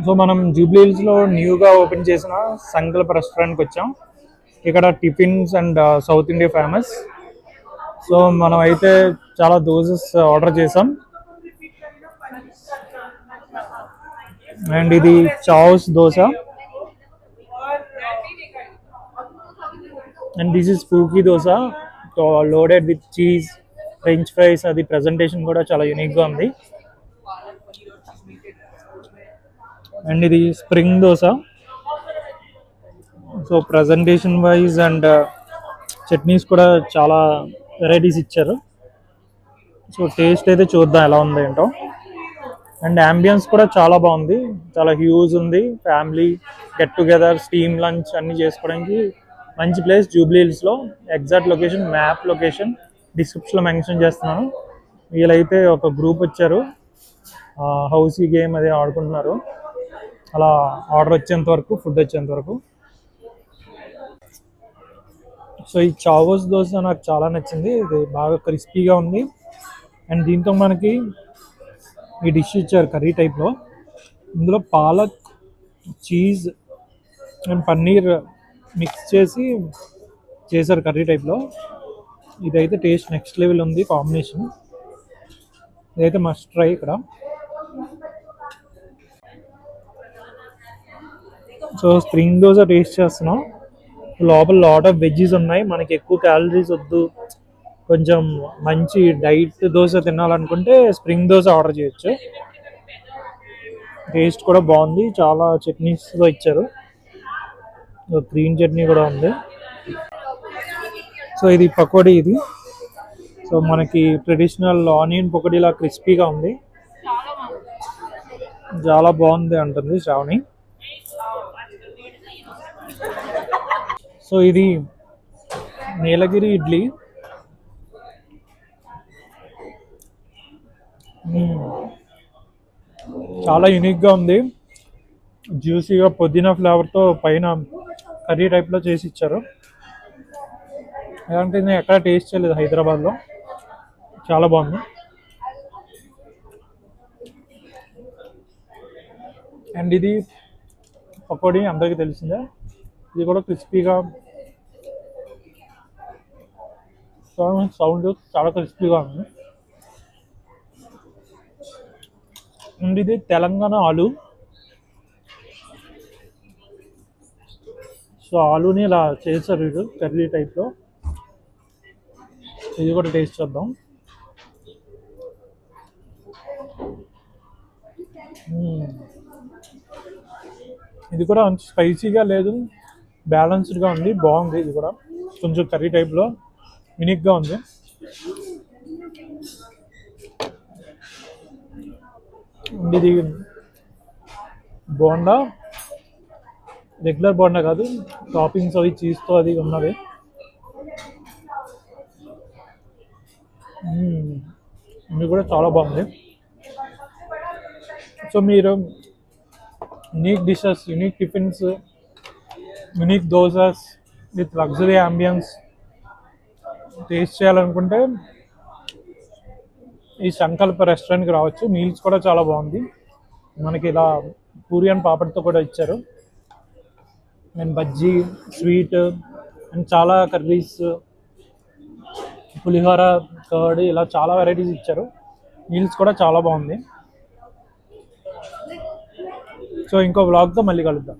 So మనం Jubilee హిల్స్లో న్యూగా ఓపెన్ చేసిన సంకల్ప రెస్టారెంట్కి వచ్చాం. ఇక్కడ tiffins and south India famous. So మనం అయితే చాలా దోసెస్ ఆర్డర్ చేసాం. అండ్ ఇది చావ్స్ దోశ. అండ్ దిస్ ఇస్ పూకీ dosa loaded with cheese, French fries. అది ప్రజెంటేషన్ కూడా చాలా యూనిక్గా ఉంది. అండ్ ఇది spring dosa. So presentation wise and chutneys కూడా చాలా వెరైటీస్ ఇచ్చారు. సో టేస్ట్ అయితే చూద్దాం ఎలా ఉంది ఏంటో. అండ్ అంబియన్స్ కూడా చాలా బాగుంది, చాలా హ్యూజ్ ఉంది. Family get together, steam lunch అన్నీ చేసుకోవడానికి మంచి ప్లేస్ జూబ్లీ హిల్స్లో. ఎగ్జాక్ట్ లొకేషన్, మ్యాప్ లొకేషన్ డిస్క్రిప్షన్లో మెన్షన్ చేస్తున్నాను. వీళ్ళైతే ఒక గ్రూప్ వచ్చారు, హౌసీ గేమ్ అదే ఆడుకుంటున్నారు. అలా ఆర్డర్ వచ్చేంత వరకు, ఫుడ్ వచ్చేంత వరకు. సో ఈ చావోస్ దోశ నాకు చాలా నచ్చింది. ఇది బాగా క్రిస్పీగా ఉంది. అండ్ దీంతో మనకి ఈ డిష్ ఇచ్చారు కర్రీ టైప్లో. ఇందులో palak, cheese and paneer mix చేసి చేశారు కర్రీ టైప్లో. ఇదైతే టేస్ట్ నెక్స్ట్ లెవెల్ ఉంది కాంబినేషన్. ఇదైతే మస్ట్ ట్రై ఇక్కడ. సో స్ప్రింగ్ దోశ టేస్ట్ చేస్తున్నాం. లోపల లాట్ ఆఫ్ వెజ్జెస్ ఉన్నాయి. మనకి ఎక్కువ క్యాలరీస్ వద్దు, కొంచెం మంచి డైట్ దోశ తినాలనుకుంటే స్ప్రింగ్ దోశ ఆర్డర్ చేయొచ్చు. టేస్ట్ కూడా బాగుంది. చాలా చట్నీస్తో ఇచ్చారు. గ్రీన్ చట్నీ కూడా ఉంది. సో ఇది పకోడీ. ఇది సో మనకి ట్రెడిషనల్ ఆనియన్ పకోడీలా క్రిస్పీగా ఉంది. చాలా బాగుంది అంటుంది శ్రావణి. సో ఇది నీలగిరి ఇడ్లీ. చాలా యూనిక్గా ఉంది. జ్యూసీగా పుదీనా ఫ్లేవర్తో పైన కర్రీ టైప్లో చేసి ఇచ్చారు. అలాంటి నేను ఎక్కడ టేస్ట్ చేయలేదు హైదరాబాద్లో. చాలా బాగుంది. అండ్ ఇది పకోడీ అందరికీ తెలిసిందే. ఇది కూడా క్రిస్పీగా, సౌండ్ చాలా క్రిస్పీగా ఉంది. అండ్ ఇది తెలంగాణ ఆలు. సో ఆలూని ఇలా చేశారు వీడు కర్రీ టైప్లో. ఇది కూడా టేస్ట్ చేద్దాం. ఇది కూడా మంచి స్పైసీగా లేదు, బ్యాలెన్స్డ్గా ఉంది, బాగుంది. ఇది కూడా కొంచెం కర్రీ టైప్లో యూనిక్గా ఉంది. ఇది బోండా, రెగ్యులర్ బోండా కాదు, టాపింగ్స్ అవి చీజ్తో అది ఉన్నది. ఇది కూడా చాలా బాగుంది. సో మీరు unique dishes, unique tiffins, unique dosas with luxury ambience taste చేయాలనుకుంటే ఈ సంకల్ప రెస్టారెంట్కి రావచ్చు. మీల్స్ కూడా చాలా బాగుంది. మనకి ఇలా పూరి అండ్ పాపడ్తో కూడా ఇచ్చారు. అండ్ బజ్జీ, స్వీట్ అండ్ చాలా కర్రీస్, పులిహోర, కర్డ్, ఇలా చాలా వెరైటీస్ ఇచ్చారు. మీల్స్ కూడా చాలా బాగుంది. సో ఇంకో వ్లాగ్తో మళ్ళీ కలుద్దాం.